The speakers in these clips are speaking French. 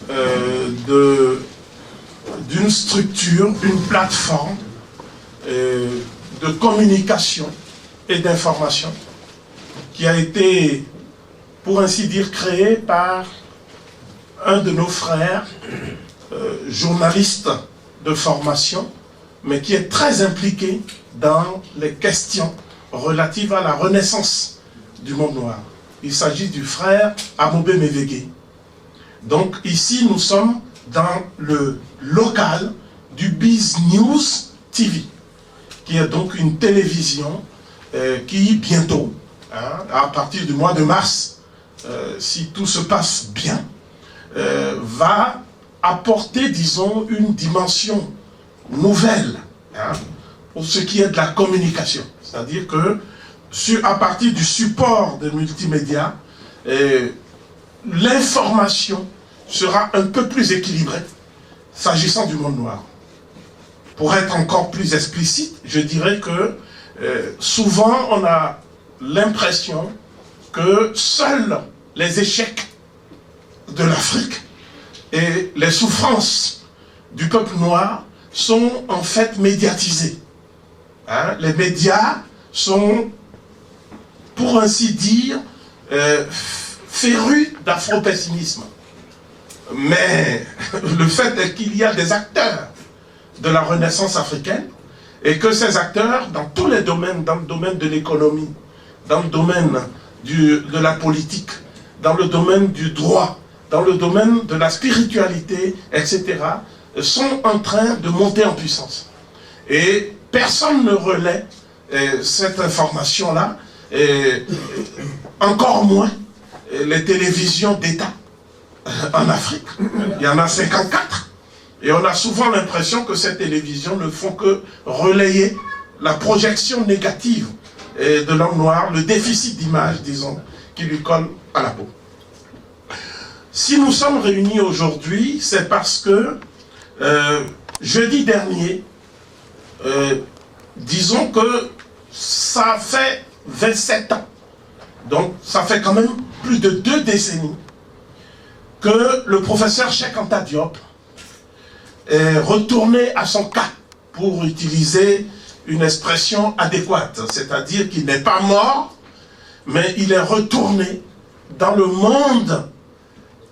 d'une structure, d'une plateforme de communication et d'information qui a été, pour ainsi dire, créée par un de nos frères, journaliste de formation, mais qui est très impliqué dans les questions relatives à la renaissance du monde noir. Il s'agit du frère Amobe Mevege. Donc ici, nous sommes dans le local du Biz News TV, qui est donc une télévision qui, bientôt, à partir du mois de mars, si tout se passe bien, va apporter, disons, une dimension nouvelle pour ce qui est de la communication. C'est-à-dire que, à partir du support de multimédia, l'information sera un peu plus équilibrée s'agissant du monde noir. Pour être encore plus explicite, je dirais que souvent on a l'impression que seuls les échecs de l'Afrique et les souffrances du peuple noir sont en fait médiatisées. Les médias sont, pour ainsi dire, férus d'afro-pessimisme. Mais le fait est qu'il y a des acteurs de la Renaissance africaine et que ces acteurs, dans tous les domaines, dans le domaine de l'économie, dans le domaine de la politique, dans le domaine du droit, dans le domaine de la spiritualité, etc., sont en train de monter en puissance. Et personne ne relaie cette information-là, encore moins les télévisions d'État en Afrique. Il y en a 54. Et on a souvent l'impression que ces télévisions ne font que relayer la projection négative de l'homme noir, le déficit d'image, disons, qui lui colle à la peau. Si nous sommes réunis aujourd'hui, c'est parce que jeudi dernier, disons que ça fait 27 ans, donc ça fait quand même plus de 2 décennies, que le professeur Cheikh Anta Diop est retourné à son cas, pour utiliser une expression adéquate, c'est-à-dire qu'il n'est pas mort, mais il est retourné dans le monde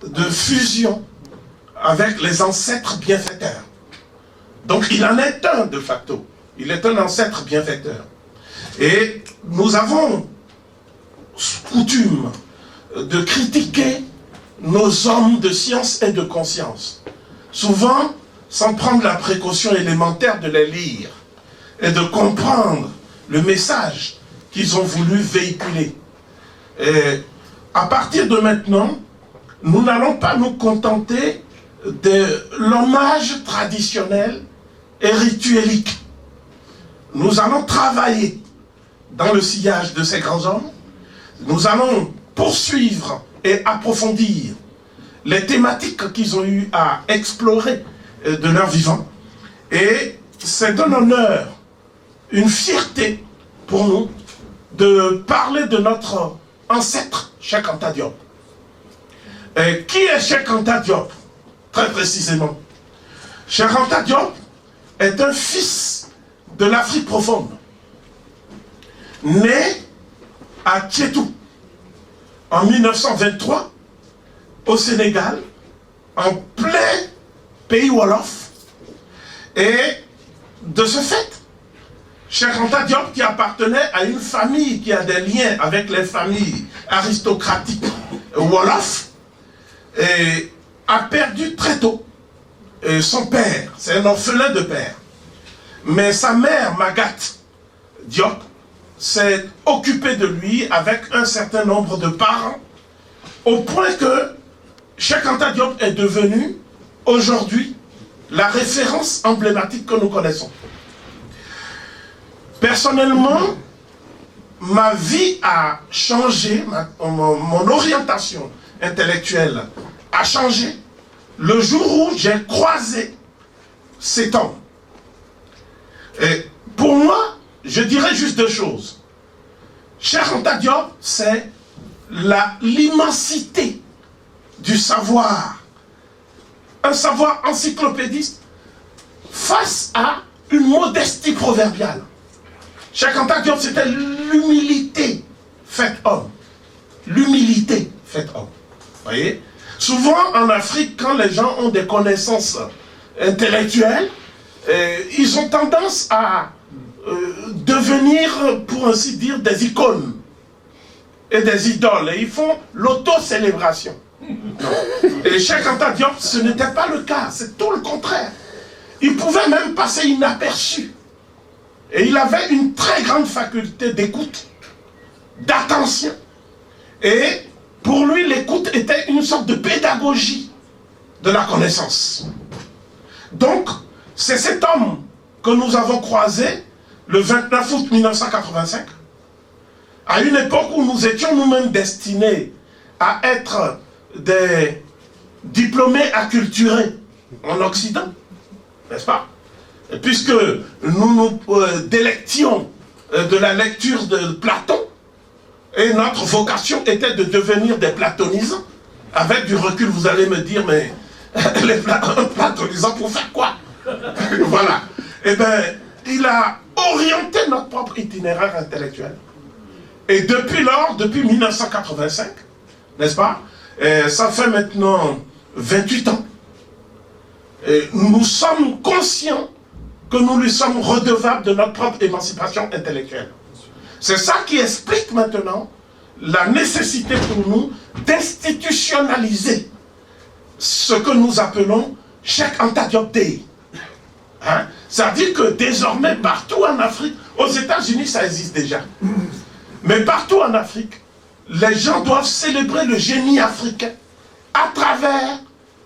de fusion avec les ancêtres bienfaiteurs. Donc il en est un de facto, il est un ancêtre bienfaiteur. Et nous avons coutume de critiquer nos hommes de science et de conscience, souvent sans prendre la précaution élémentaire de les lire et de comprendre le message qu'ils ont voulu véhiculer. Et à partir de maintenant, nous n'allons pas nous contenter de l'hommage traditionnel et rituelique. Nous allons travailler dans le sillage de ces grands hommes. Nous allons poursuivre et approfondir les thématiques qu'ils ont eu à explorer de leur vivant. Et c'est un honneur, une fierté pour nous de parler de notre ancêtre Cheikh Anta Diop. Et qui est Cheikh Anta Diop? Très précisément, Cheikh Anta Diop est un fils de l'Afrique profonde, né à Tietou en 1923 au Sénégal, en plein pays Wolof. Et de ce fait, Cheikh Anta Diop, qui appartenait à une famille qui a des liens avec les familles aristocratiques Wolof, a perdu très tôt son père. C'est un orphelin de père. Mais sa mère, Magatte Diop, s'est occupée de lui avec un certain nombre de parents, au point que Cheikh Anta Diop est devenu aujourd'hui la référence emblématique que nous connaissons. Personnellement, ma vie a changé, mon orientation intellectuelle a changé le jour où j'ai croisé cet homme. Et pour moi, je dirais juste 2 choses. Cheikh Anta Diop, c'est l'immensité du savoir un savoir encyclopédiste face à une modestie proverbiale. Cheikh Anta Diop, c'était l'humilité faite homme. L'humilité faite homme. Vous voyez? Souvent en Afrique, quand les gens ont des connaissances intellectuelles, ils ont tendance à devenir, pour ainsi dire, des icônes et des idoles. Et ils font l'auto-célébration. Et Cheikh Anta Diop, ce n'était pas le cas, c'est tout le contraire. Il pouvait même passer inaperçu. Et il avait une très grande faculté d'écoute, d'attention. Et pour lui, l'écoute était une sorte de pédagogie de la connaissance. Donc, c'est cet homme que nous avons croisé le 29 août 1985, à une époque où nous étions nous-mêmes destinés à être des diplômés acculturés en Occident, n'est-ce pas? Et puisque nous nous délections de la lecture de Platon, et notre vocation était de devenir des platonisants. Avec du recul, vous allez me dire, mais les platonisants pour faire quoi? Voilà. Eh bien, il a orienté notre propre itinéraire intellectuel. Et depuis lors, depuis 1985, n'est-ce pas? Ça fait maintenant 28 ans. Et nous sommes conscients que nous lui sommes redevables de notre propre émancipation intellectuelle. C'est ça qui explique maintenant la nécessité pour nous d'institutionnaliser ce que nous appelons Cheikh Anta Diop Day. Hein? C'est-à-dire que désormais, partout en Afrique, aux États-Unis ça existe déjà, mais partout en Afrique, les gens doivent célébrer le génie africain à travers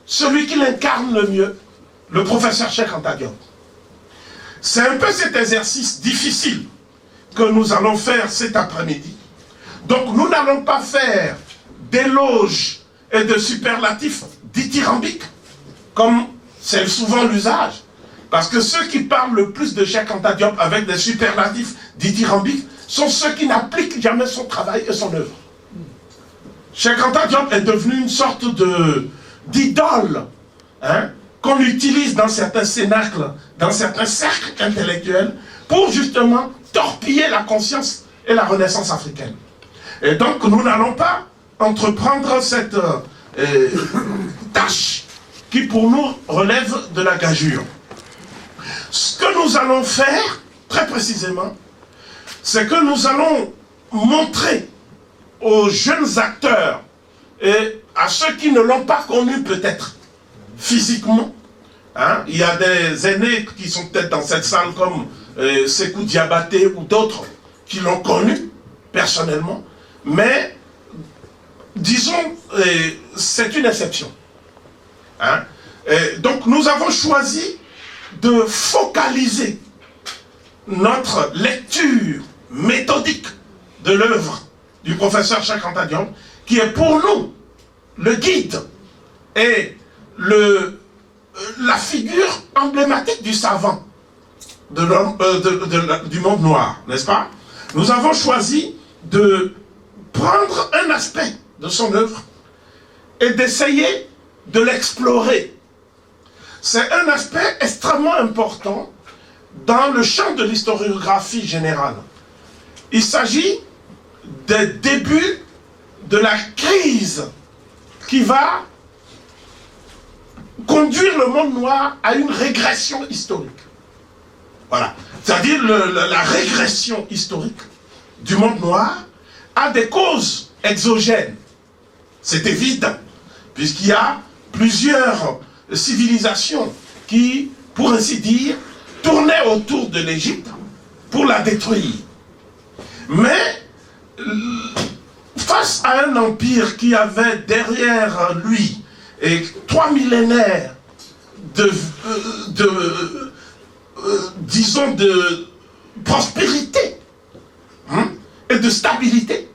celui qui l'incarne le mieux, le professeur Cheikh Anta Diop. C'est un peu cet exercice difficile que nous allons faire cet après-midi. Donc nous n'allons pas faire d'éloges et de superlatifs dithyrambiques, comme c'est souvent l'usage. Parce que ceux qui parlent le plus de Cheikh Anta Diop avec des superlatifs dithyrambiques sont ceux qui n'appliquent jamais son travail et son œuvre. Cheikh Anta Diop est devenu une sorte d'idole, hein, qu'on utilise dans certains cénacles, dans certains cercles intellectuels, pour justement torpiller la conscience et la renaissance africaine. Et donc nous n'allons pas entreprendre cette tâche qui pour nous relève de la gageure. Ce que nous allons faire, très précisément, c'est que nous allons montrer aux jeunes acteurs et à ceux qui ne l'ont pas connu peut-être physiquement, hein, il y a des aînés qui sont peut-être dans cette salle comme Sékou Diabaté ou d'autres qui l'ont connu personnellement, mais disons, c'est une exception. Hein? Donc nous avons choisi de focaliser notre lecture méthodique de l'œuvre du professeur Cheikh Anta Diop, qui est pour nous le guide et la figure emblématique du savant du monde noir, n'est-ce pas? Nous avons choisi de prendre un aspect de son œuvre et d'essayer de l'explorer. C'est un aspect extrêmement important dans le champ de l'historiographie générale. Il s'agit des débuts de la crise qui va conduire le monde noir à une régression historique. Voilà. C'est-à-dire la régression historique du monde noir a des causes exogènes. C'est évident, puisqu'il y a plusieurs civilisations qui, pour ainsi dire, tournaient autour de l'Égypte pour la détruire. Mais face à un empire qui avait derrière lui 3 millénaires disons de prospérité, hein, et de stabilité,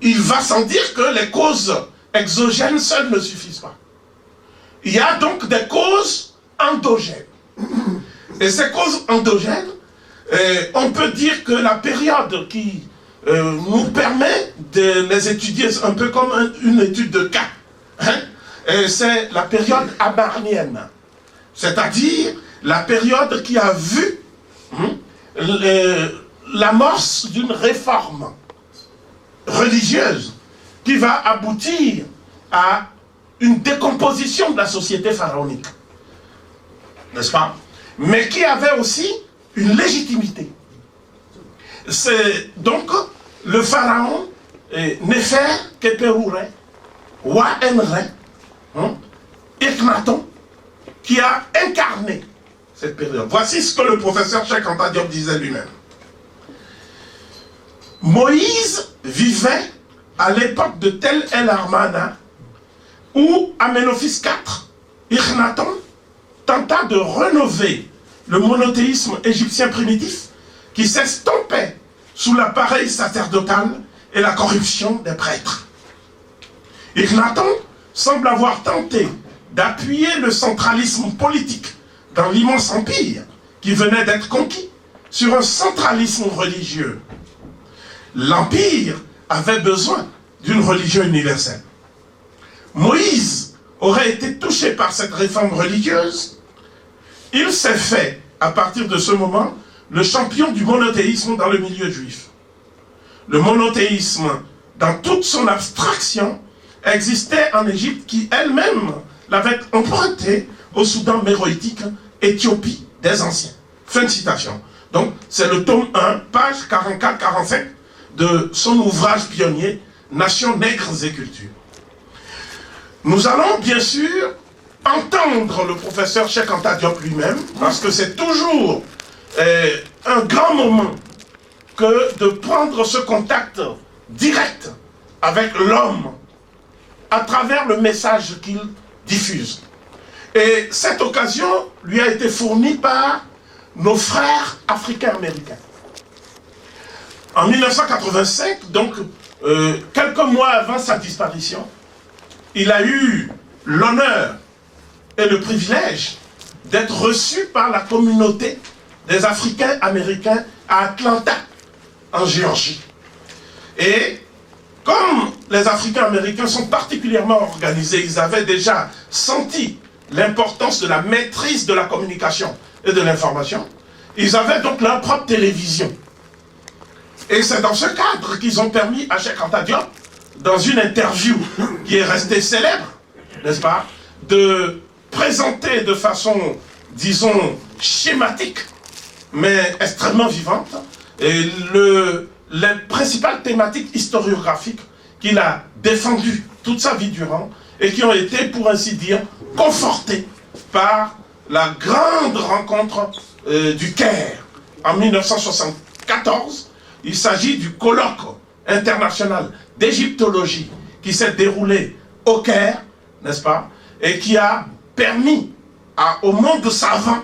il va sans dire que les causes exogènes seules ne suffisent pas. Il y a donc des causes endogènes. Et ces causes endogènes, on peut dire que la période qui nous permet de les étudier un peu comme une étude de cas, hein, c'est la période abarnienne, c'est-à-dire la période qui a vu l'amorce d'une réforme religieuse qui va aboutir à une décomposition de la société pharaonique, n'est-ce pas? Mais qui avait aussi une légitimité. C'est donc le pharaon Néfer Keperoure, Wa-Enre, Eknaton, qui a incarné cette période. Voici ce que le professeur Cheikh Anta Diop disait lui-même. Moïse vivait à l'époque de Tel El Armana, où Amenophis IV, Eknaton, tenta de rénover le monothéisme égyptien primitif qui s'estompait sous l'appareil sacerdotal et la corruption des prêtres. Eknaton semble avoir tenté d'appuyer le centralisme politique dans l'immense empire qui venait d'être conquis sur un centralisme religieux. L'empire avait besoin d'une religion universelle. Moïse aurait été touché par cette réforme religieuse. Il s'est fait, à partir de ce moment, le champion du monothéisme dans le milieu juif. Le monothéisme, dans toute son abstraction, existait en Égypte qui elle-même l'avait emprunté au Soudan méroïtique, Éthiopie des anciens. Fin de citation. Donc, c'est le tome 1, page 44-45 de son ouvrage pionnier, Nations, nègres et cultures. Nous allons bien sûr entendre le professeur Cheikh Anta Diop lui-même, parce que c'est toujours un grand moment que de prendre ce contact direct avec l'homme à travers le message qu'il diffuse. Et cette occasion lui a été fournie par nos frères africains-américains. En 1985, donc quelques mois avant sa disparition, il a eu l'honneur et le privilège d'être reçu par la communauté des Africains américains à Atlanta, en Géorgie. Et comme les Africains américains sont particulièrement organisés, ils avaient déjà senti l'importance de la maîtrise de la communication et de l'information. Ils avaient donc leur propre télévision. Et c'est dans ce cadre qu'ils ont permis à Cheikh Anta Diop, dans une interview qui est restée célèbre, n'est-ce pas, de présenter de façon, disons, schématique, mais extrêmement vivante, et les principales thématiques historiographiques qu'il a défendues toute sa vie durant, et qui ont été, pour ainsi dire, confortées par la grande rencontre du Caire en 1974. Il s'agit du colloque international d'égyptologie qui s'est déroulé au Caire, n'est-ce pas, et qui a permis au monde savant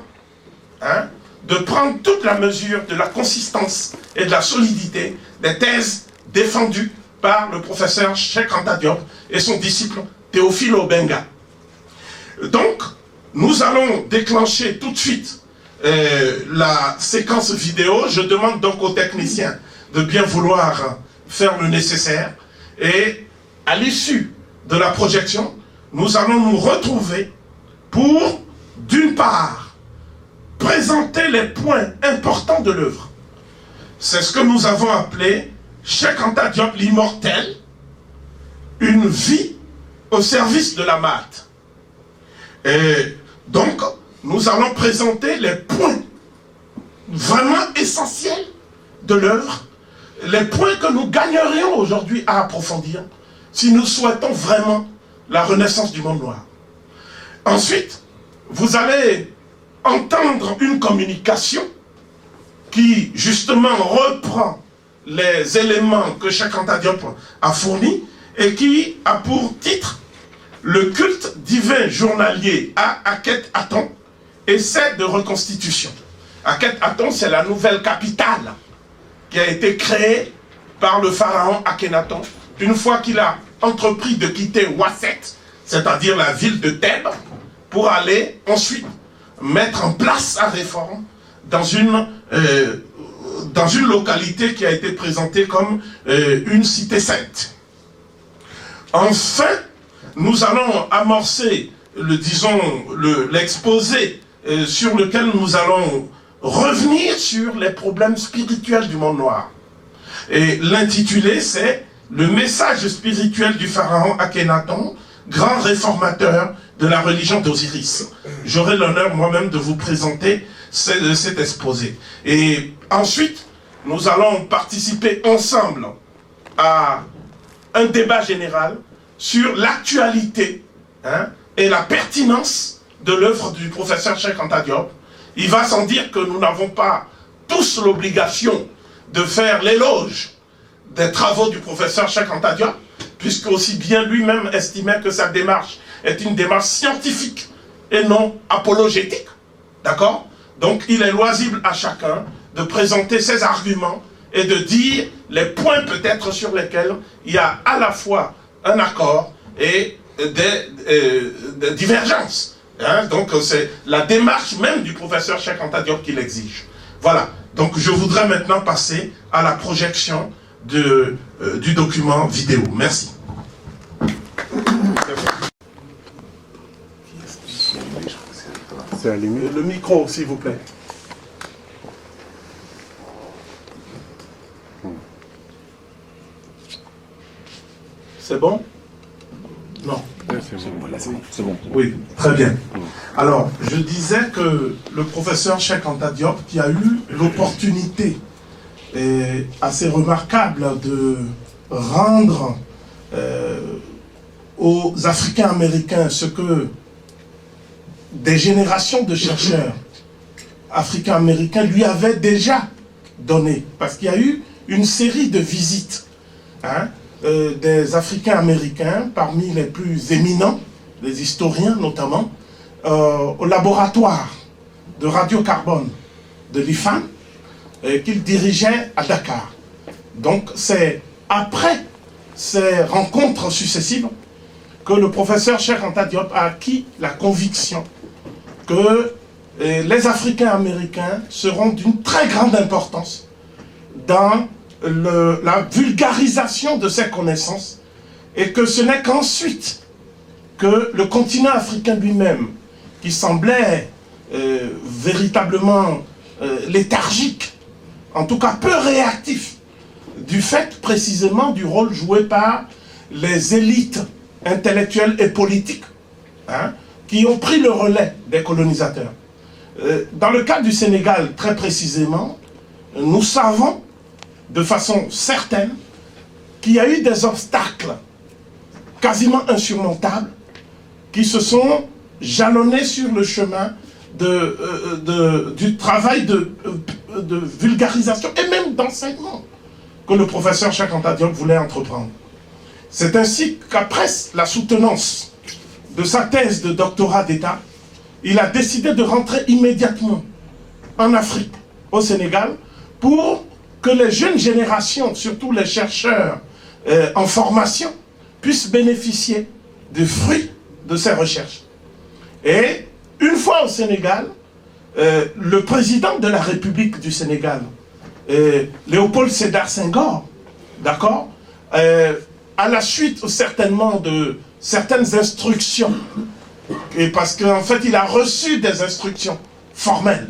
de prendre toute la mesure de la consistance et de la solidité des thèses défendues par le professeur Cheikh Anta Diop et son disciple Théophile Obenga. Donc, nous allons déclencher tout de suite la séquence vidéo. Je demande donc aux techniciens de bien vouloir faire le nécessaire. Et à l'issue de la projection, nous allons nous retrouver pour, d'une part, présenter les points importants de l'œuvre. C'est ce que nous avons appelé Cheikh Anta Diop l'immortel, une vie au service de la maths. Et donc, nous allons présenter les points vraiment essentiels de l'œuvre, les points que nous gagnerions aujourd'hui à approfondir si nous souhaitons vraiment la renaissance du monde noir. Ensuite, vous allez entendre une communication qui, justement, reprend les éléments que Cheikh Anta Diop a fournis et qui a pour titre « Le culte divin journalier à Akhet-Aton, essai de reconstitution ». Akhet-Aton, c'est la nouvelle capitale qui a été créée par le pharaon Akhenaton une fois qu'il a entrepris de quitter Ouasset, c'est-à-dire la ville de Thèbes, pour aller ensuite mettre en place sa réforme dans une localité qui a été présentée comme une cité sainte. Enfin, nous allons amorcer, l'exposé sur lequel nous allons revenir sur les problèmes spirituels du monde noir. Et l'intitulé, c'est « Le message spirituel du pharaon Akhenaton, grand réformateur de la religion d'Osiris ». J'aurai l'honneur moi-même de vous présenter cet exposé. Et ensuite, nous allons participer ensemble à un débat général sur l'actualité et la pertinence de l'œuvre du professeur Cheikh Anta Diop. Il va sans dire que nous n'avons pas tous l'obligation de faire l'éloge des travaux du professeur Cheikh Anta Diop, puisque aussi bien lui-même estimait que sa démarche est une démarche scientifique et non apologétique. D'accord? Donc il est loisible à chacun de présenter ses arguments et de dire les points peut-être sur lesquels il y a à la fois un accord et des divergences. Donc c'est la démarche même du professeur Cheikh Anta Diop qui l'exige. Voilà, donc je voudrais maintenant passer à la projection du document vidéo. Merci. Le micro, s'il vous plaît. C'est bon? Non. C'est bon. Oui, très bien. Alors, je disais que le professeur Cheikh Anta Diop, qui a eu l'opportunité assez remarquable de rendre aux Africains-Américains ce que des générations de chercheurs africains-américains lui avaient déjà donné. Parce qu'il y a eu une série de visites des Africains-américains, parmi les plus éminents, les historiens notamment, au laboratoire de radiocarbone de l'IFAN, qu'il dirigeait à Dakar. Donc c'est après ces rencontres successives que le professeur Cheikh Anta Diop a acquis la conviction que les Africains-américains seront d'une très grande importance dans la vulgarisation de ces connaissances, et que ce n'est qu'ensuite que le continent africain lui-même, qui semblait véritablement léthargique, en tout cas peu réactif, du fait précisément du rôle joué par les élites intellectuelles et politiques qui ont pris le relais des colonisateurs. Dans le cas du Sénégal, très précisément, nous savons de façon certaine qu'il y a eu des obstacles quasiment insurmontables qui se sont jalonnés sur le chemin du travail de vulgarisation et même d'enseignement que le professeur Cheikh Anta Diop voulait entreprendre. C'est ainsi qu'après la soutenance de sa thèse de doctorat d'État, il a décidé de rentrer immédiatement en Afrique, au Sénégal, pour que les jeunes générations, surtout les chercheurs en formation, puissent bénéficier des fruits de ces recherches. Et une fois au Sénégal, le président de la République du Sénégal, Léopold Sédar Senghor, d'accord, à la suite certainement de certaines instructions, et parce qu'en fait il a reçu des instructions formelles,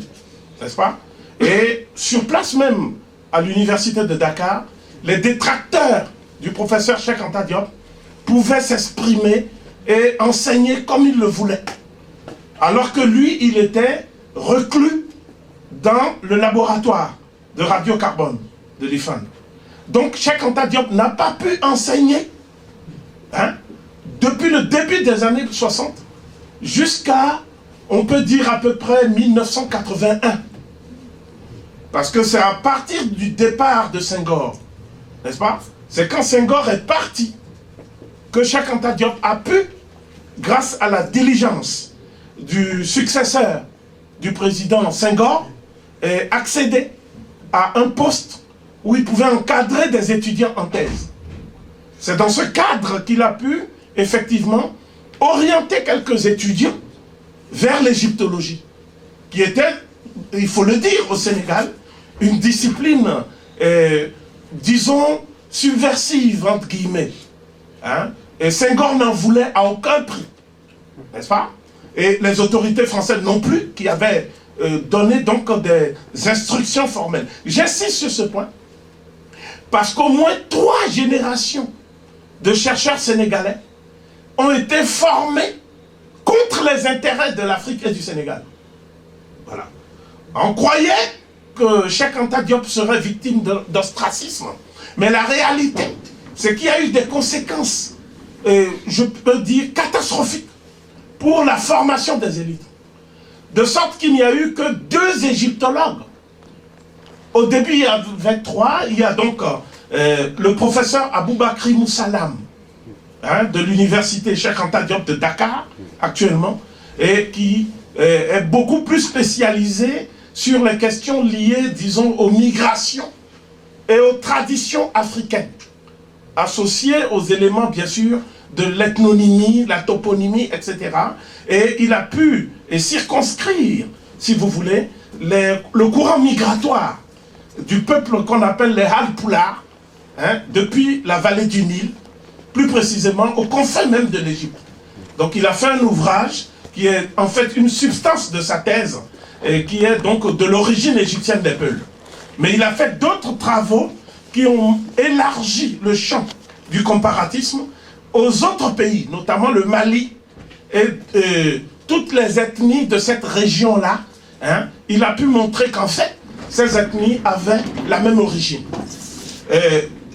n'est-ce pas? Et sur place même, à l'université de Dakar, les détracteurs du professeur Cheikh Anta Diop pouvaient s'exprimer et enseigner comme il le voulait. Alors que lui, il était reclus dans le laboratoire de radiocarbone de l'IFAN. Donc Cheikh Anta Diop n'a pas pu enseigner depuis le début des années 60 jusqu'à, on peut dire à peu près 1981. Parce que c'est à partir du départ de Senghor, n'est-ce pas? C'est quand Senghor est parti que Cheikh Anta Diop a pu, grâce à la diligence du successeur du président Senghor, accéder à un poste où il pouvait encadrer des étudiants en thèse. C'est dans ce cadre qu'il a pu, effectivement, orienter quelques étudiants vers l'égyptologie, qui était, il faut le dire, au Sénégal, une discipline, disons, subversive, entre guillemets, Et Senghor n'en voulait à aucun prix, n'est-ce pas? Et les autorités françaises non plus, qui avaient donné donc des instructions formelles. J'insiste sur ce point, parce qu'au moins 3 générations de chercheurs sénégalais ont été formés contre les intérêts de l'Afrique et du Sénégal. Voilà. On croyait que Cheikh Anta Diop serait victime d'ostracisme, mais la réalité, c'est qu'il y a eu des conséquences, je peux dire, catastrophiques pour la formation des élites. De sorte qu'il n'y a eu que 2 égyptologues. Au début, il y avait 3. Il y a donc le professeur Aboubakri Moussalam, de l'université Cheikh Anta Diop de Dakar, actuellement, et qui est beaucoup plus spécialisé sur les questions liées, disons, aux migrations et aux traditions africaines, associées aux éléments, bien sûr, de l'ethnonymie, la toponymie, etc. Et il a pu circonscrire, si vous voulez, le courant migratoire du peuple qu'on appelle les Halpoulars, depuis la vallée du Nil, plus précisément aux confins même de l'Égypte. Donc il a fait un ouvrage qui est en fait une substance de sa thèse, et qui est donc de l'origine égyptienne des Peuls. Mais il a fait d'autres travaux qui ont élargi le champ du comparatisme aux autres pays, notamment le Mali et toutes les ethnies de cette région-là. Il a pu montrer qu'en fait, ces ethnies avaient la même origine.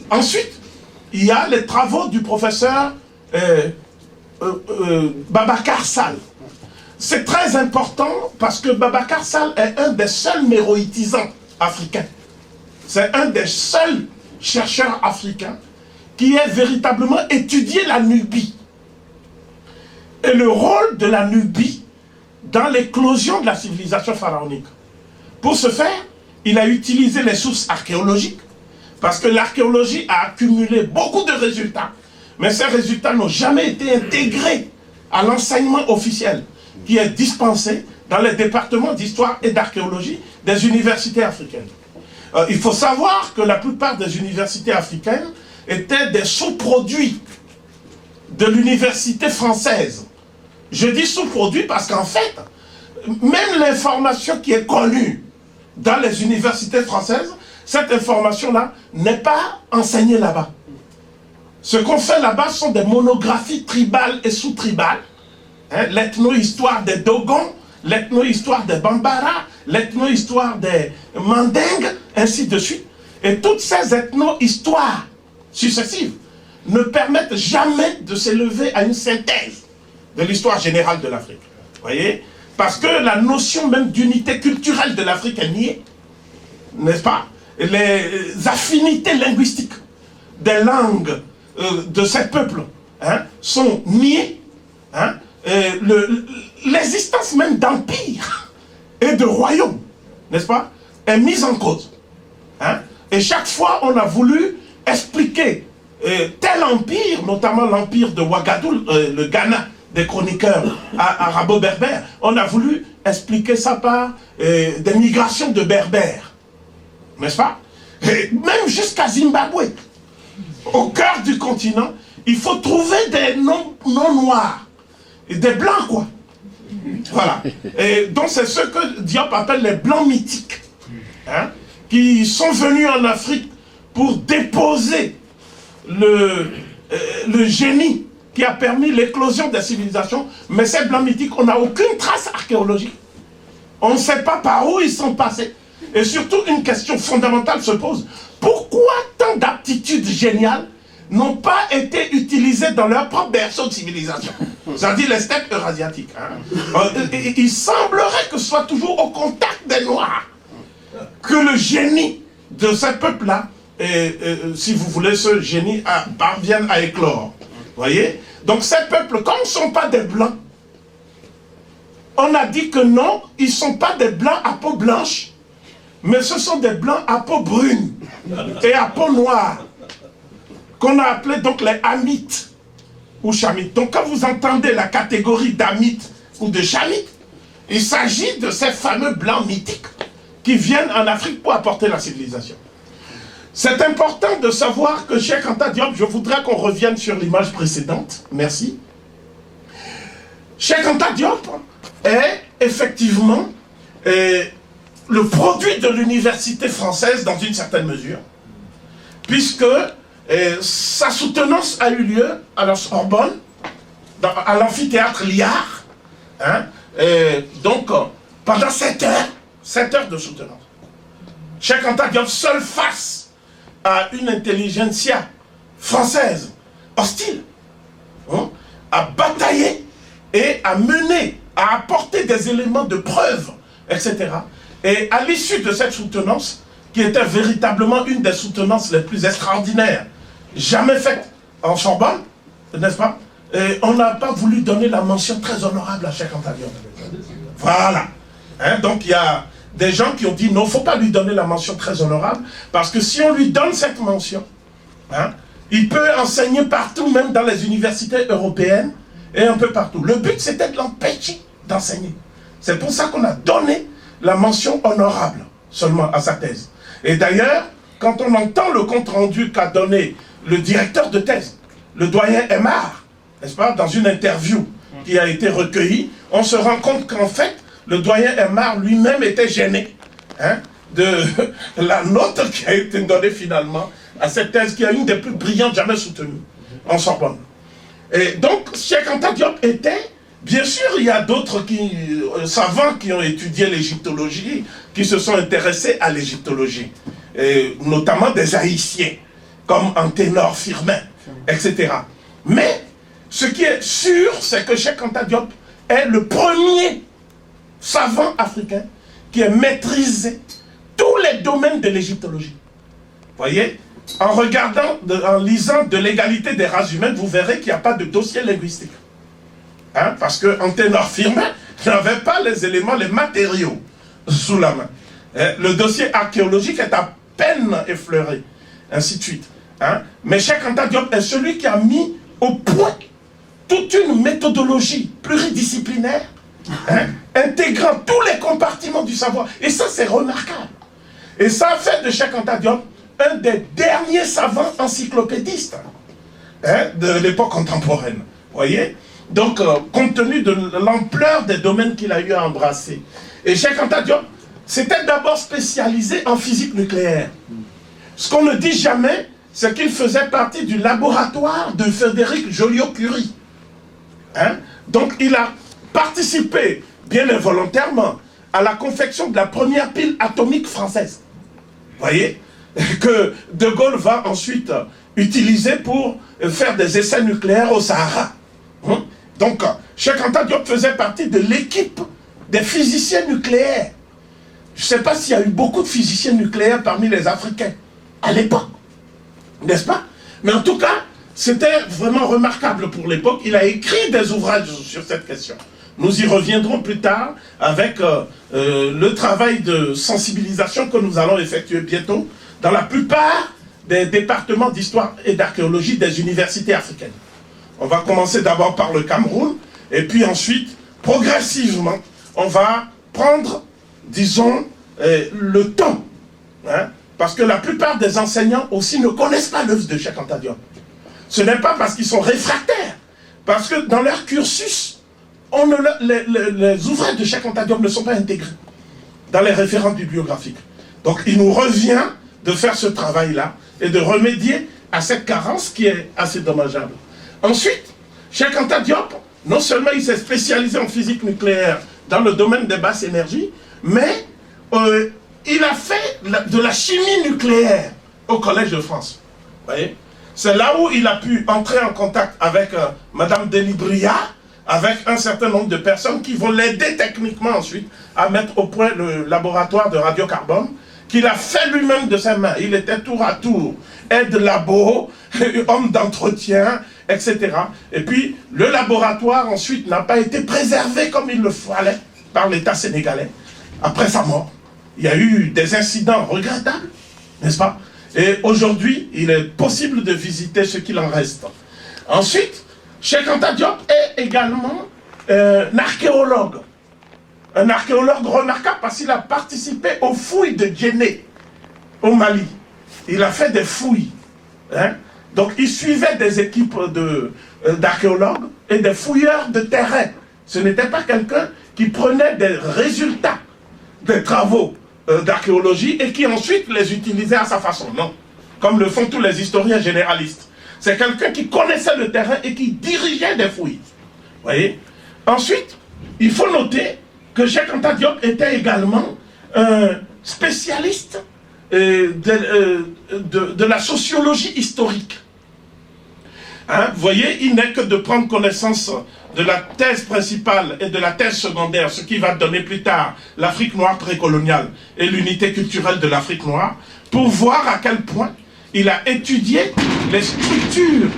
Ensuite, il y a les travaux du professeur Babacar Sall. C'est très important parce que Babacar Sall est un des seuls méroïtisants africains. C'est un des seuls chercheurs africains qui ait véritablement étudié la Nubie et le rôle de la Nubie dans l'éclosion de la civilisation pharaonique. Pour ce faire, il a utilisé les sources archéologiques, parce que l'archéologie a accumulé beaucoup de résultats, mais ces résultats n'ont jamais été intégrés à l'enseignement officiel qui est dispensé dans les départements d'histoire et d'archéologie des universités africaines. Il faut savoir que la plupart des universités africaines étaient des sous-produits de l'université française. Je dis sous-produits parce qu'en fait, même l'information qui est connue dans les universités françaises, cette information-là n'est pas enseignée là-bas. Ce qu'on fait là-bas sont des monographies tribales et sous-tribales, l'ethno-histoire des Dogons, l'ethno-histoire des Bambara, l'ethno-histoire des Mandingues, ainsi de suite. Et toutes ces ethno-histoires successives ne permettent jamais de s'élever à une synthèse de l'histoire générale de l'Afrique. Voyez? Parce que la notion même d'unité culturelle de l'Afrique est niée, n'est-ce pas? Les affinités linguistiques des langues de ces peuples sont niées. L'existence même d'empires et de royaumes, n'est-ce pas, est mise en cause. Et chaque fois, on a voulu expliquer tel empire, notamment l'empire de Ouagadougou, le Ghana des chroniqueurs arabo-berbères, on a voulu expliquer ça par des migrations de berbères, n'est-ce pas? Et même jusqu'à Zimbabwe, au cœur du continent, il faut trouver des noms noirs, et des blancs, quoi. Voilà. Et donc c'est ce que Diop appelle les blancs mythiques, qui sont venus en Afrique pour déposer le génie qui a permis l'éclosion des civilisations. Mais ces blancs mythiques, on n'a aucune trace archéologique. On ne sait pas par où ils sont passés. Et surtout, une question fondamentale se pose. Pourquoi tant d'aptitudes géniales n'ont pas été utilisées dans leur propre berceau de civilisation? C'est-à-dire les steppes eurasiatiques. Il semblerait que ce soit toujours au contact des Noirs que le génie de ces peuples-là, si vous voulez, ce génie parvienne à éclore. Voyez? Donc ces peuples, comme ce ne sont pas des Blancs, on a dit que non, ils ne sont pas des Blancs à peau blanche, mais ce sont des Blancs à peau brune et à peau noire, qu'on a appelé donc les Hamites ou Chamites. Donc quand vous entendez la catégorie d'Hamites ou de Chamites, il s'agit de ces fameux Blancs mythiques qui viennent en Afrique pour apporter la civilisation. C'est important de savoir que Cheikh Anta Diop, je voudrais qu'on revienne sur l'image précédente, merci. Cheikh Anta Diop est effectivement le produit de l'université française dans une certaine mesure, puisque sa soutenance a eu lieu à la Sorbonne, à l'amphithéâtre Liard, hein, donc pendant 7 heures de soutenance. Cheikh Anta Diop, seul face à une intelligentsia française hostile, hein, a bataillé et a mené, a apporté des éléments de preuve, etc. Et à l'issue de cette soutenance, qui était véritablement une des soutenances les plus extraordinaires jamais faites en Sorbonne, n'est-ce pas? Et on n'a pas voulu donner la mention très honorable à Cheikh Anta Diop. Voilà. Hein, donc il y a des gens qui ont dit non, il ne faut pas lui donner la mention très honorable, parce que si on lui donne cette mention, hein, il peut enseigner partout, même dans les universités européennes, et un peu partout. Le but, c'était de l'empêcher d'enseigner. C'est pour ça qu'on a donné la mention honorable seulement à sa thèse. Et d'ailleurs, quand on entend le compte-rendu qu'a donné le directeur de thèse, le doyen Aymar, n'est-ce pas, dans une interview qui a été recueillie, on se rend compte qu'en fait, le doyen Aymar lui-même était gêné, hein, de la note qui a été donnée finalement à cette thèse qui est une des plus brillantes jamais soutenues en Sorbonne. Et donc, Cheikh Anta Diop était, bien sûr, il y a d'autres savants qui ont étudié l'égyptologie, qui se sont intéressés à l'égyptologie, notamment des Haïtiens, comme Anténor Firmin, etc. Mais, ce qui est sûr, c'est que Cheikh Anta Diop est le premier savant africain qui a maîtrisé tous les domaines de l'égyptologie. Vous voyez, en regardant, en lisant de l'égalité des races humaines, vous verrez qu'il n'y a pas de dossier linguistique. Hein, parce que Anténor Firmin n'avait pas les éléments, les matériaux sous la main. Le dossier archéologique est à peine effleuré, ainsi de suite. Hein. Mais Cheikh Anta Diop est celui qui a mis au point toute une méthodologie pluridisciplinaire, hein, intégrant tous les compartiments du savoir. Et ça, c'est remarquable. Et ça a fait de Cheikh Anta Diop un des derniers savants encyclopédistes, hein, de l'époque contemporaine. Vous voyez? Donc, compte tenu de l'ampleur des domaines qu'il a eu à embrasser. Et Cheikh Anta Diop s'était d'abord spécialisé en physique nucléaire. Ce qu'on ne dit jamais, c'est qu'il faisait partie du laboratoire de Frédéric Joliot-Curie. Hein? Donc, il a participé, bien involontairement, à la confection de la première pile atomique française. Vous voyez? Que De Gaulle va ensuite utiliser pour faire des essais nucléaires au Sahara. Hein? Donc, Cheikh Anta Diop faisait partie de l'équipe des physiciens nucléaires. Je ne sais pas s'il y a eu beaucoup de physiciens nucléaires parmi les Africains à l'époque, n'est-ce pas? Mais en tout cas, c'était vraiment remarquable pour l'époque. Il a écrit des ouvrages sur cette question. Nous y reviendrons plus tard avec le travail de sensibilisation que nous allons effectuer bientôt dans la plupart des départements d'histoire et d'archéologie des universités africaines. On va commencer d'abord par le Cameroun, et puis ensuite, progressivement, on va prendre, disons, le temps. Hein, parce que la plupart des enseignants aussi ne connaissent pas l'œuvre de Cheikh Anta Diop. Ce n'est pas parce qu'ils sont réfractaires, parce que dans leur cursus, les ouvrages de Cheikh Anta Diop ne sont pas intégrés dans les références bibliographiques. Donc il nous revient de faire ce travail-là et de remédier à cette carence qui est assez dommageable. Ensuite, Cheikh Anta Diop, non seulement il s'est spécialisé en physique nucléaire dans le domaine des basses énergies, mais il a fait de la chimie nucléaire au Collège de France. Vous voyez? C'est là où il a pu entrer en contact avec Madame Delibria, avec un certain nombre de personnes qui vont l'aider techniquement ensuite à mettre au point le laboratoire de radiocarbone, qu'il a fait lui-même de ses mains. Il était tour à tour aide-labo, homme d'entretien, etc. Et puis, le laboratoire ensuite n'a pas été préservé comme il le fallait par l'État sénégalais. Après sa mort, il y a eu des incidents regrettables, n'est-ce pas? Et aujourd'hui, il est possible de visiter ce qu'il en reste. Ensuite, Cheikh Anta Diop est également un archéologue. Un archéologue remarquable parce qu'il a participé aux fouilles de Djenné, au Mali. il a fait des fouilles. Hein? Donc il suivait des équipes d'archéologues et des fouilleurs de terrain. Ce n'était pas quelqu'un qui prenait des résultats des travaux d'archéologie et qui ensuite les utilisait à sa façon. Non, comme le font tous les historiens généralistes. C'est quelqu'un qui connaissait le terrain et qui dirigeait des fouilles. Vous voyez? Ensuite, il faut noter que Cheikh Anta Diop était également un spécialiste de la sociologie historique. Hein? Vous voyez, il n'est que de prendre connaissance de la thèse principale et de la thèse secondaire, ce qui va donner plus tard l'Afrique noire précoloniale et l'unité culturelle de l'Afrique noire, pour voir à quel point il a étudié les structures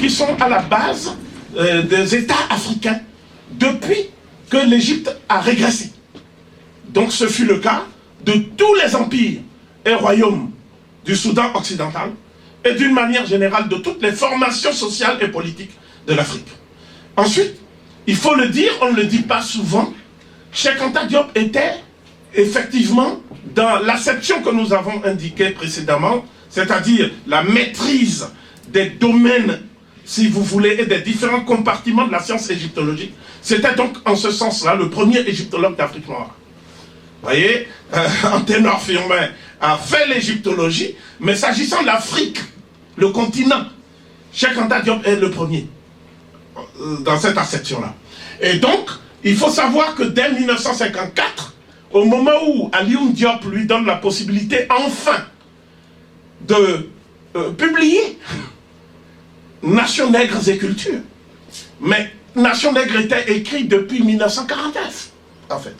qui sont à la base des États africains depuis que l'Égypte a régressé. Donc ce fut le cas de tous les empires et royaumes du Soudan occidental et d'une manière générale de toutes les formations sociales et politiques de l'Afrique. Ensuite, il faut le dire, on ne le dit pas souvent, Cheikh Anta Diop était effectivement dans l'acception que nous avons indiquée précédemment, c'est-à-dire la maîtrise des domaines, si vous voulez, et des différents compartiments de la science égyptologique. C'était donc en ce sens-là le premier égyptologue d'Afrique noire. Vous voyez, Anténor Firmin a fait l'égyptologie, mais s'agissant de l'Afrique, le continent, Cheikh Anta Diop est le premier dans cette acception-là. Et donc, il faut savoir que dès 1954, au moment où Alioune Diop lui donne la possibilité enfin de publier Nation nègres et culture, mais Nation nègre était écrit depuis 1949, en fait.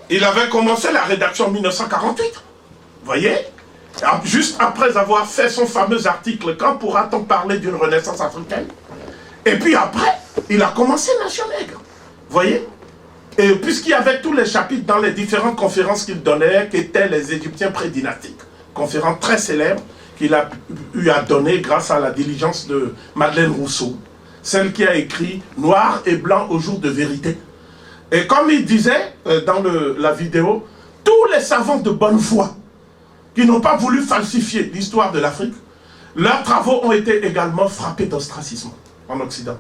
Il avait commencé la rédaction en 1948, vous voyez, juste après avoir fait son fameux article « Quand pourra-t-on parler d'une renaissance africaine ?» Et puis après, il a commencé Nation nègre, vous voyez. Et puisqu'il y avait tous les chapitres dans les différentes conférences qu'il donnait, qui étaient les Égyptiens prédynastiques, conférences très célèbres qu'il a eu à donner grâce à la diligence de Madeleine Rousseau, celle qui a écrit « Noir et blanc au jour de vérité ». Et comme il disait dans la vidéo, tous les savants de bonne foi qui n'ont pas voulu falsifier l'histoire de l'Afrique, leurs travaux ont été également frappés d'ostracisme en Occident.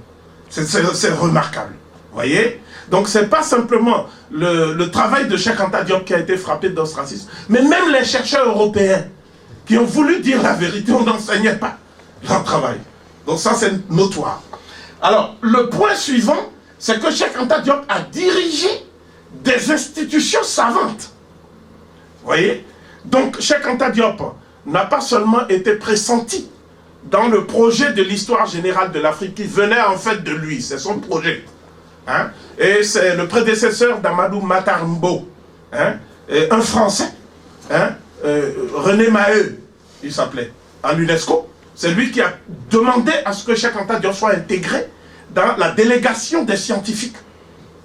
C'est remarquable, vous voyez. Donc ce n'est pas simplement le travail de Cheikh Anta Diop qui a été frappé d'ostracisme, mais même les chercheurs européens qui ont voulu dire la vérité, on n'enseignait pas leur travail. Donc ça c'est notoire. Alors le point suivant, c'est que Cheikh Anta Diop a dirigé des institutions savantes. Vous voyez? Donc Cheikh Anta Diop n'a pas seulement été pressenti dans le projet de l'histoire générale de l'Afrique qui venait en fait de lui, c'est son projet. Hein? Et c'est le prédécesseur d'Amadou Matar Mbo, hein? Un Français, hein? René Maheu, il s'appelait, à l'UNESCO. C'est lui qui a demandé à ce que Cheikh Anta Diop soit intégré dans la délégation des scientifiques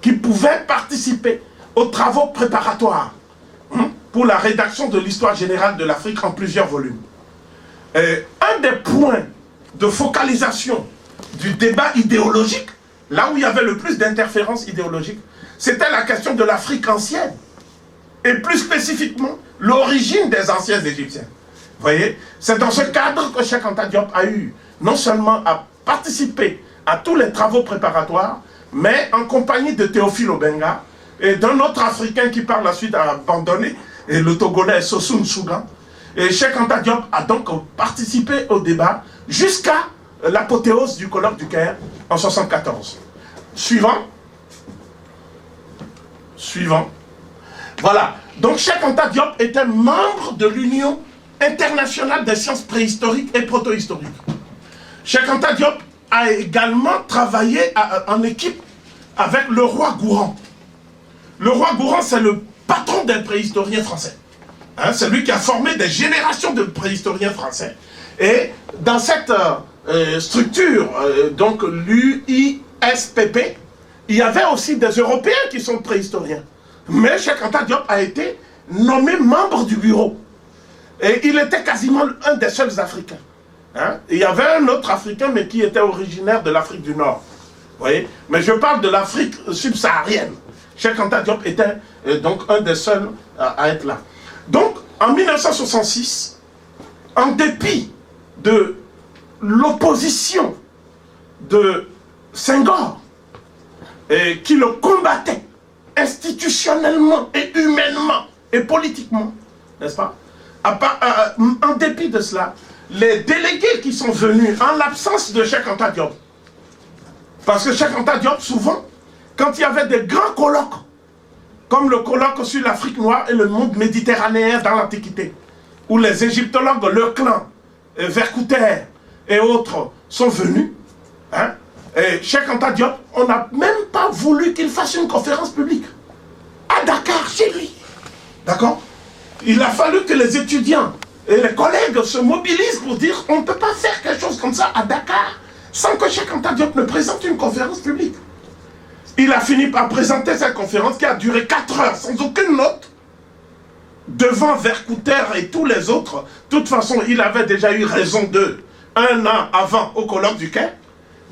qui pouvaient participer aux travaux préparatoires pour la rédaction de l'histoire générale de l'Afrique en plusieurs volumes. Un des points de focalisation du débat idéologique, là où il y avait le plus d'interférences idéologiques, c'était la question de l'Afrique ancienne. Et plus spécifiquement, l'origine des anciens Égyptiens. Vous voyez, c'est dans ce cadre que Cheikh Anta Diop a eu non seulement à participer à tous les travaux préparatoires, mais en compagnie de Théophile Obenga et d'un autre Africain qui par la suite a abandonné, et le Togolais Sossoune Sougan. Et Cheikh Anta Diop a donc participé au débat jusqu'à l'apothéose du colloque du Caire en 1974. Suivant. Voilà. Donc Cheikh Anta Diop était membre de l'Union internationale des sciences préhistoriques et protohistoriques. Cheikh Anta Diop a également travaillé en équipe avec le roi Gouran. Le roi Gouran, c'est le patron des préhistoriens français. Hein, c'est lui qui a formé des générations de préhistoriens français. Et dans cette structure, donc l'UISPP, il y avait aussi des Européens qui sont préhistoriens. Mais Cheikh Anta Diop a été nommé membre du bureau. Et il était quasiment un des seuls Africains. Hein? Il y avait un autre Africain, mais qui était originaire de l'Afrique du Nord. Vous voyez? Mais je parle de l'Afrique subsaharienne. Cheikh Anta Diop était donc un des seuls à être là. Donc, en 1966, en dépit de l'opposition de Senghor, et qui le combattait institutionnellement et humainement et politiquement, n'est-ce pas? En dépit de cela, les délégués qui sont venus en l'absence de Cheikh Anta Diop, parce que Cheikh Anta Diop, souvent, quand il y avait des grands colloques, comme le colloque sur l'Afrique noire et le monde méditerranéen dans l'Antiquité, où les égyptologues, Leclan, Vercouter et autres sont venus, hein, et Cheikh Anta Diop, on n'a même pas voulu qu'il fasse une conférence publique à Dakar, chez lui. D'accord? Il a fallu que les étudiants et les collègues se mobilisent pour dire on ne peut pas faire quelque chose comme ça à Dakar sans que Cheikh Anta Diop ne présente une conférence publique. Il a fini par présenter cette conférence qui a duré 4 heures sans aucune note devant Vercouter et tous les autres. De toute façon, il avait déjà eu raison d'eux 1 an avant au colloque du Caire,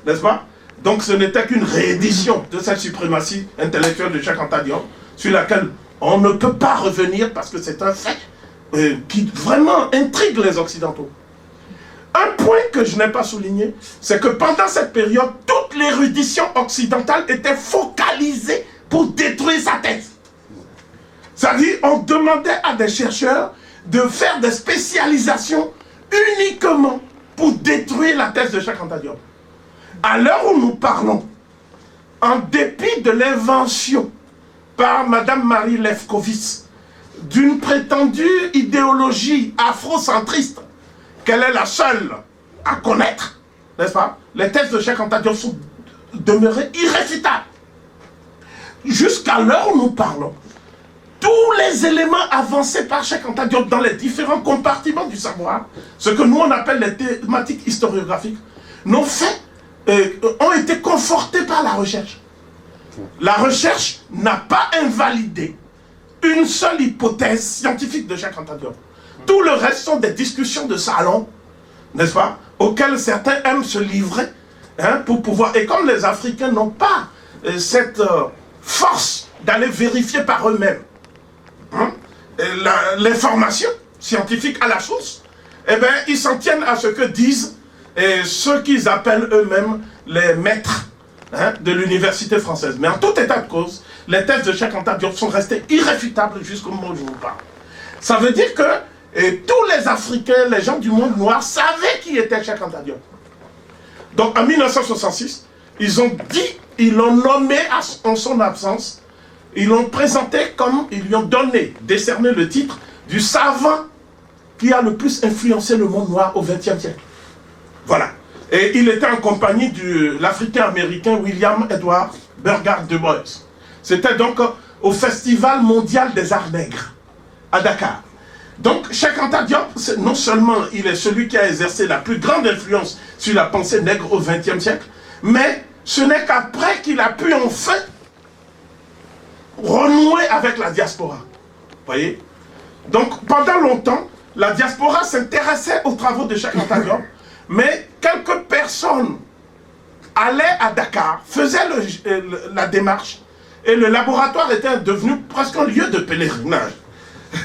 n'est-ce pas? Donc ce n'était qu'une réédition de cette suprématie intellectuelle de Cheikh Anta Diop, sur laquelle on ne peut pas revenir parce que c'est un fait qui vraiment intrigue les Occidentaux. Un point que je n'ai pas souligné, c'est que pendant cette période, toute l'érudition occidentale était focalisée pour détruire sa thèse. C'est-à-dire, on demandait à des chercheurs de faire des spécialisations uniquement pour détruire la thèse de Cheikh Anta Diop. À l'heure où nous parlons, en dépit de l'invention par Madame Marie Lefkowitz d'une prétendue idéologie afrocentriste, qu'elle est la seule à connaître, n'est-ce pas? Les thèses de Cheikh Anta Diop sont demeurées irréfutables. Jusqu'à l'heure où nous parlons, tous les éléments avancés par Cheikh Anta Diop dans les différents compartiments du savoir, ce que nous on appelle les thématiques historiographiques, ont été confortés par la recherche. La recherche n'a pas invalidé une seule hypothèse scientifique de Cheikh Anta Diop. Tout le reste sont des discussions de salon, n'est-ce pas, auxquelles certains aiment se livrer, hein, pour pouvoir... Et comme les Africains n'ont pas cette force d'aller vérifier par eux-mêmes hein, l'information scientifique à la source, eh bien, ils s'en tiennent à ce que disent ceux qu'ils appellent eux-mêmes les maîtres hein, de l'université française. Mais en tout état de cause, les thèses de Cheikh Anta Diop sont restées irréfutables jusqu'au moment où je vous parle. Ça veut dire que tous les Africains, les gens du monde noir, savaient qui était Cheikh Anta Diop. Donc en 1966, ils ont dit, ils l'ont nommé en son absence, ils l'ont présenté comme, ils lui ont donné, décerné le titre du savant qui a le plus influencé le monde noir au XXe siècle. Voilà. Et il était en compagnie de l'Africain-Américain William Edward Burgard Du Bois. C'était donc au Festival mondial des arts nègres, à Dakar. Donc, Cheikh Anta Diop, non seulement il est celui qui a exercé la plus grande influence sur la pensée nègre au XXe siècle, mais ce n'est qu'après qu'il a pu enfin renouer avec la diaspora. Vous voyez? Donc, pendant longtemps, la diaspora s'intéressait aux travaux de Cheikh Anta Diop, mais quelques personnes allaient à Dakar, faisaient la démarche, et le laboratoire était devenu presque un lieu de pèlerinage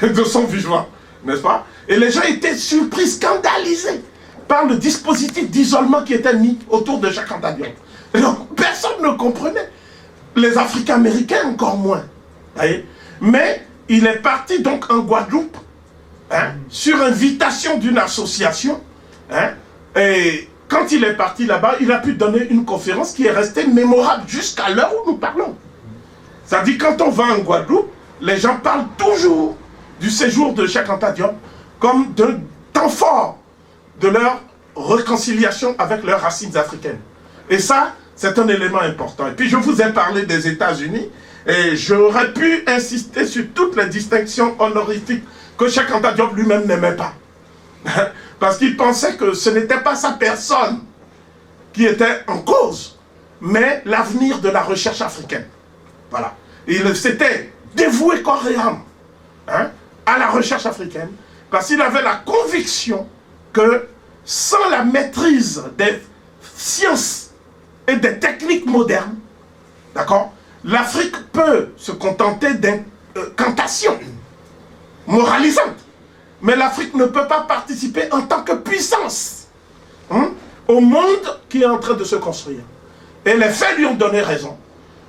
de son vivant, n'est-ce pas? Et les gens étaient surpris, scandalisés par le dispositif d'isolement qui était mis autour de Cheikh Anta Diop. Donc personne ne comprenait. Les Africains américains encore moins. Voyez? Mais il est parti donc en Guadeloupe, hein, sur invitation d'une association, hein, et quand il est parti là-bas, il a pu donner une conférence qui est restée mémorable jusqu'à l'heure où nous parlons. C'est-à-dire quand on va en Guadeloupe, les gens parlent toujours du séjour de Cheikh Anta Diop comme d'un temps fort de leur réconciliation avec leurs racines africaines. Et ça, c'est un élément important. Et puis je vous ai parlé des États-Unis, et j'aurais pu insister sur toutes les distinctions honorifiques que Cheikh Anta Diop lui-même n'aimait pas. Parce qu'il pensait que ce n'était pas sa personne qui était en cause, mais l'avenir de la recherche africaine. Voilà. Il s'était dévoué corps et âme hein, à la recherche africaine, parce qu'il avait la conviction que sans la maîtrise des sciences et des techniques modernes, d'accord, l'Afrique peut se contenter d'incantations moralisantes, Mais l'Afrique ne peut pas participer en tant que puissance au monde qui est en train de se construire. Et les faits lui ont donné raison.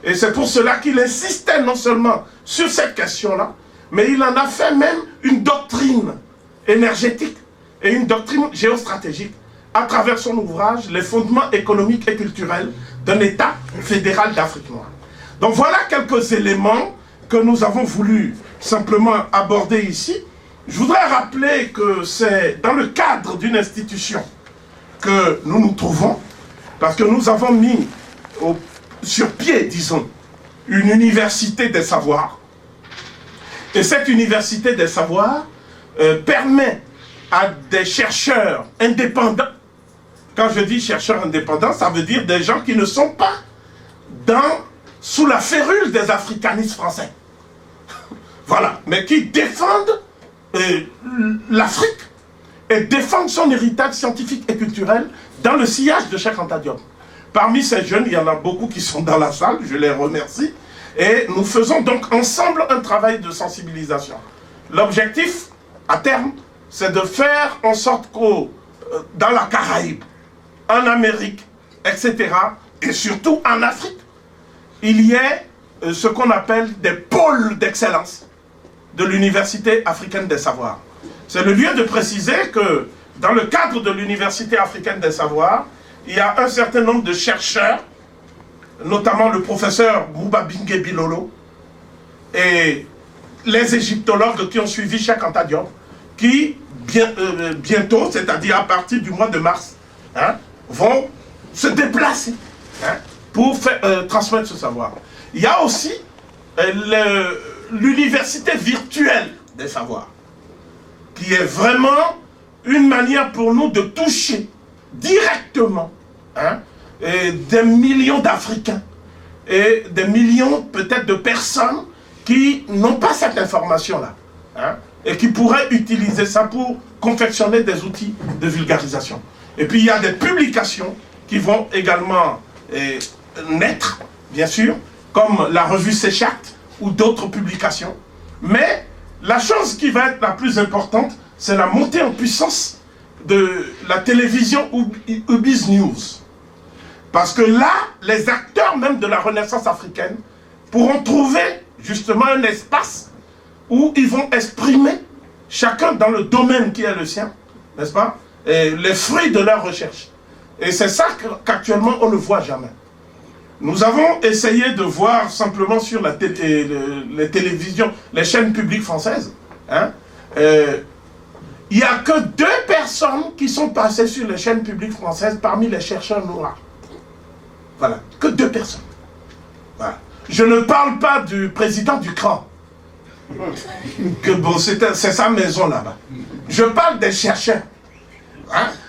Et c'est pour cela qu'il insistait non seulement sur cette question-là, mais il en a fait même une doctrine énergétique et une doctrine géostratégique à travers son ouvrage « Les fondements économiques et culturels d'un État fédéral d'Afrique noire ». Donc voilà quelques éléments que nous avons voulu simplement aborder ici. Je voudrais rappeler que c'est dans le cadre d'une institution que nous nous trouvons, parce que nous avons mis sur pied, disons, une université des savoirs. Et cette université des savoirs permet à des chercheurs indépendants, quand je dis chercheurs indépendants, ça veut dire des gens qui ne sont pas sous la férule des africanistes français. Voilà, mais qui défendent l'Afrique et défendent son héritage scientifique et culturel dans le sillage de Cheikh Anta Diop. Parmi ces jeunes, il y en a beaucoup qui sont dans la salle, je les remercie. Et nous faisons donc ensemble un travail de sensibilisation. L'objectif, à terme, c'est de faire en sorte que dans la Caraïbe, en Amérique, etc., et surtout en Afrique, il y ait ce qu'on appelle des pôles d'excellence de l'Université africaine des savoirs. C'est le lieu de préciser que dans le cadre de l'Université africaine des savoirs, il y a un certain nombre de chercheurs, notamment le professeur Mouba Bingue Bilolo, et les égyptologues qui ont suivi Cheikh Anta Diop, qui bientôt, c'est-à-dire à partir du mois de mars, vont se déplacer pour transmettre ce savoir. Il y a aussi l'université virtuelle des savoirs, qui est vraiment une manière pour nous de toucher directement des millions d'Africains et des millions peut-être de personnes qui n'ont pas cette information-là et qui pourraient utiliser ça pour confectionner des outils de vulgarisation. Et puis il y a des publications qui vont également naître, bien sûr, comme la revue Séchat ou d'autres publications. Mais la chose qui va être la plus importante, c'est la montée en puissance de la télévision Ubiz News. Parce que là, les acteurs même de la Renaissance africaine pourront trouver justement un espace où ils vont exprimer, chacun dans le domaine qui est le sien, n'est-ce pas, et les fruits de leur recherche. Et c'est ça qu'actuellement on ne voit jamais. Nous avons essayé de voir simplement sur les télévisions, les chaînes publiques françaises, il n'y a que 2 personnes qui sont passées sur les chaînes publiques françaises parmi les chercheurs noirs. Voilà, que 2 personnes. Voilà. Je ne parle pas du président du CRAN, que bon, c'est sa maison là-bas. Je parle des chercheurs.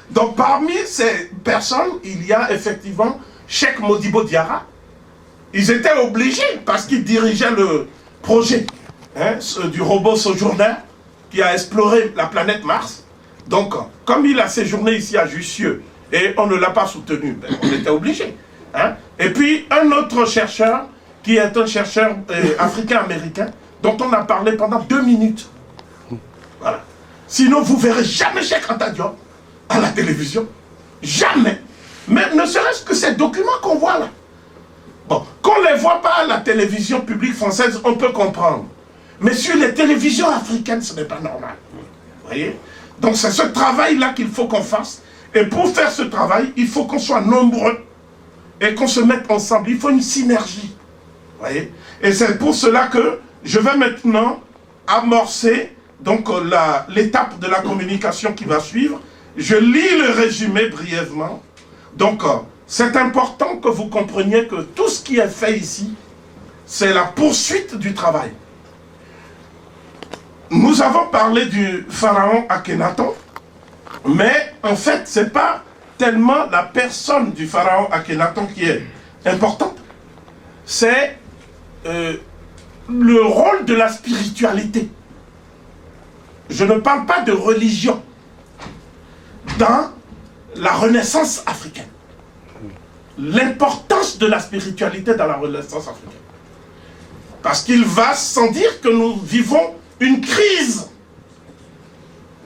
Donc parmi ces personnes, il y a effectivement Cheikh Modibo Diarra. Ils étaient obligés, parce qu'ils dirigeaient le projet du robot Sojourner, qui a exploré la planète Mars. Donc, comme il a séjourné ici à Jussieu, et on ne l'a pas soutenu, ben, on était obligés. Et puis, un autre chercheur, qui est un chercheur africain-américain, dont on a parlé pendant 2 minutes. Voilà. Sinon, vous ne verrez jamais Cheikh Anta Diop à la télévision. Jamais. Mais ne serait-ce que ces documents qu'on voit là. Bon, qu'on ne les voit pas à la télévision publique française, on peut comprendre. Mais sur les télévisions africaines, ce n'est pas normal. Vous voyez? Donc c'est ce travail-là qu'il faut qu'on fasse. Et pour faire ce travail, il faut qu'on soit nombreux et qu'on se mette ensemble. Il faut une synergie. Vous voyez? Et c'est pour cela que je vais maintenant amorcer donc l'étape de la communication qui va suivre. Je lis le résumé brièvement. Donc, c'est important que vous compreniez que tout ce qui est fait ici, c'est la poursuite du travail. Nous avons parlé du pharaon Akhenaton, mais en fait, ce n'est pas tellement la personne du pharaon Akhenaton qui est importante, c'est le rôle de la spiritualité. Je ne parle pas de religion dans la Renaissance africaine. L'importance de la spiritualité dans la Renaissance africaine. Parce qu'il va sans dire que nous vivons une crise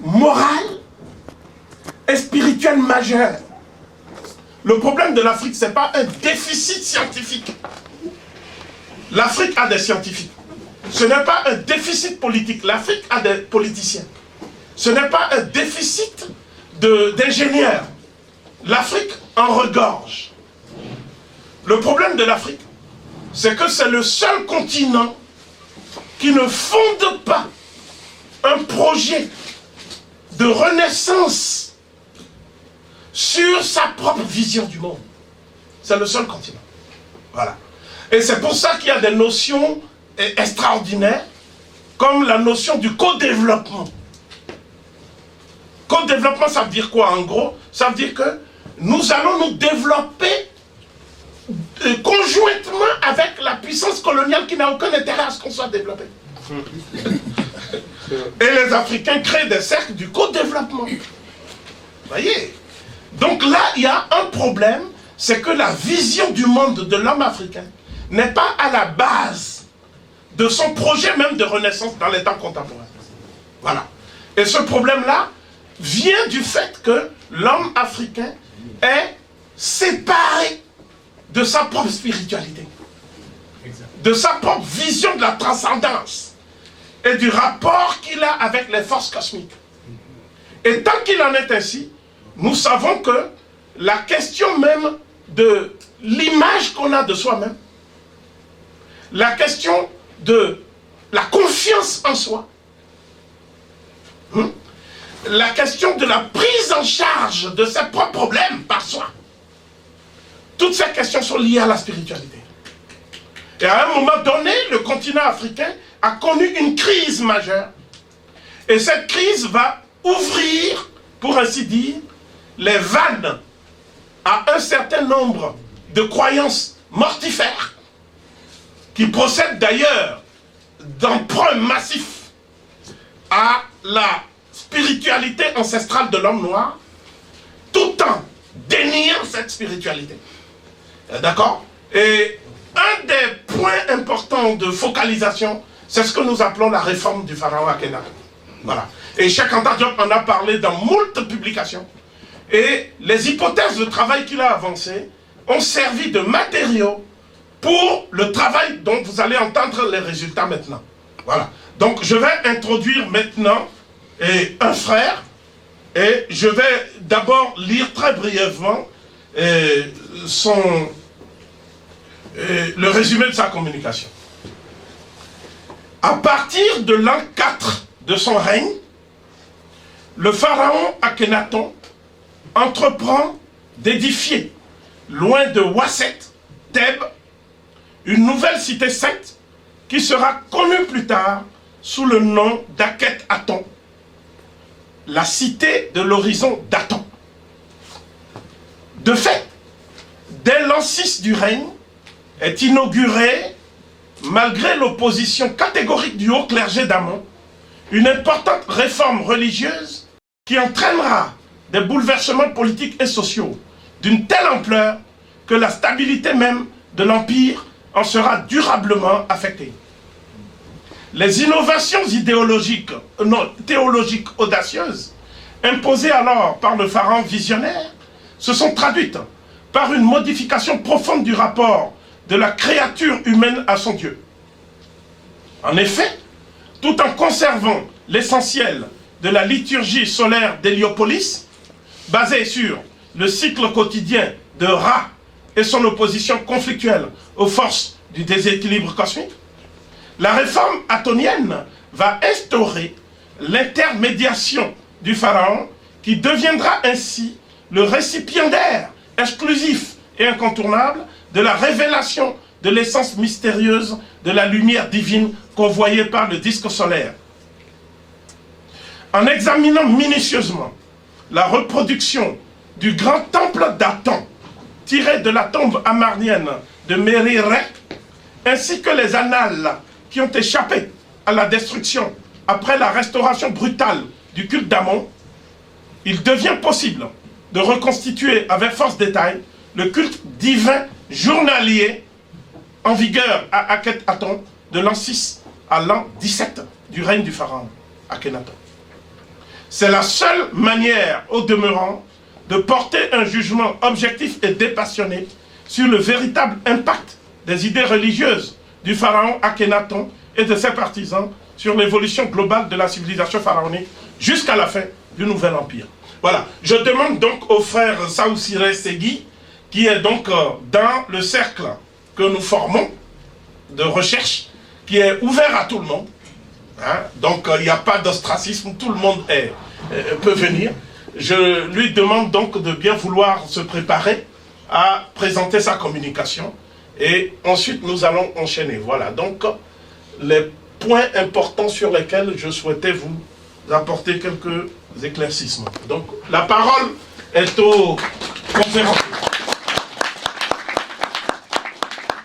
morale et spirituelle majeure. Le problème de l'Afrique, ce n'est pas un déficit scientifique. L'Afrique a des scientifiques. Ce n'est pas un déficit politique. L'Afrique a des politiciens. Ce n'est pas un déficit d'ingénieurs. L'Afrique en regorge. Le problème de l'Afrique, c'est que c'est le seul continent qui ne fonde pas un projet de renaissance sur sa propre vision du monde. C'est le seul continent. Voilà. Et c'est pour ça qu'il y a des notions extraordinaires, comme la notion du co-développement. Co-développement, ça veut dire quoi en gros? Ça veut dire que nous allons nous développer conjointement avec la puissance coloniale qui n'a aucun intérêt à ce qu'on soit développé. Et les Africains créent des cercles du co-développement. Vous voyez? Donc là, il y a un problème, c'est que la vision du monde de l'homme africain n'est pas à la base de son projet même de renaissance dans les temps contemporains. Voilà. Et ce problème-là vient du fait que l'homme africain est séparé de sa propre spiritualité, de sa propre vision de la transcendance et du rapport qu'il a avec les forces cosmiques. Et tant qu'il en est ainsi, nous savons que la question même de l'image qu'on a de soi-même, la question de la confiance en soi, la question de la prise en charge de ses propres problèmes par soi, toutes ces questions sont liées à la spiritualité. Et à un moment donné, le continent africain a connu une crise majeure. Et cette crise va ouvrir, pour ainsi dire, les vannes à un certain nombre de croyances mortifères qui procèdent d'ailleurs d'emprunts massifs à la spiritualité ancestrale de l'homme noir, tout en déniant cette spiritualité. D'accord? Et un des points importants de focalisation, c'est ce que nous appelons la réforme du pharaon Akhenaton. Voilà. Et Cheikh Anta Diop en a parlé dans moult publications. Et les hypothèses de travail qu'il a avancées ont servi de matériau pour le travail dont vous allez entendre les résultats maintenant. Voilà. Donc je vais introduire maintenant un frère, et je vais d'abord lire très brièvement le résumé de sa communication. À partir de l'an 4 de son règne, le pharaon Akhenaton entreprend d'édifier, loin de Wasset, Thèbes, une nouvelle cité sainte qui sera connue plus tard sous le nom d'Akhet-Aton, la cité de l'horizon d'Aton. De fait, dès l'an 6 du règne, est inaugurée, malgré l'opposition catégorique du haut clergé d'Amon, une importante réforme religieuse qui entraînera des bouleversements politiques et sociaux d'une telle ampleur que la stabilité même de l'Empire en sera durablement affectée. Les innovations théologiques audacieuses, imposées alors par le pharaon visionnaire, se sont traduites par une modification profonde du rapport de la créature humaine à son Dieu. En effet, tout en conservant l'essentiel de la liturgie solaire d'Héliopolis, basée sur le cycle quotidien de Ra et son opposition conflictuelle aux forces du déséquilibre cosmique, la réforme atonienne va instaurer l'intermédiation du pharaon qui deviendra ainsi le récipiendaire exclusif et incontournable de la révélation de l'essence mystérieuse de la lumière divine convoyée par le disque solaire. En examinant minutieusement la reproduction du grand temple d'Aton tiré de la tombe amarnienne de Meri-Rek, ainsi que les annales qui ont échappé à la destruction après la restauration brutale du culte d'Amon, il devient possible de reconstituer avec force détail le culte divin journalier en vigueur à Akhet-Aton de l'an 6 à l'an 17 du règne du pharaon Akhenaton. C'est la seule manière, au demeurant, de porter un jugement objectif et dépassionné sur le véritable impact des idées religieuses du pharaon Akhenaton et de ses partisans sur l'évolution globale de la civilisation pharaonique jusqu'à la fin du Nouvel Empire. Voilà. Je demande donc au frère Saoussiré Segui, qui est donc dans le cercle que nous formons de recherche, qui est ouvert à tout le monde. Hein? Donc il n'y a pas d'ostracisme, tout le monde peut venir. Je lui demande donc de bien vouloir se préparer à présenter sa communication et ensuite nous allons enchaîner. Voilà donc les points importants sur lesquels je souhaitais vous apporter quelques éclaircissements. Donc la parole est au conférencier.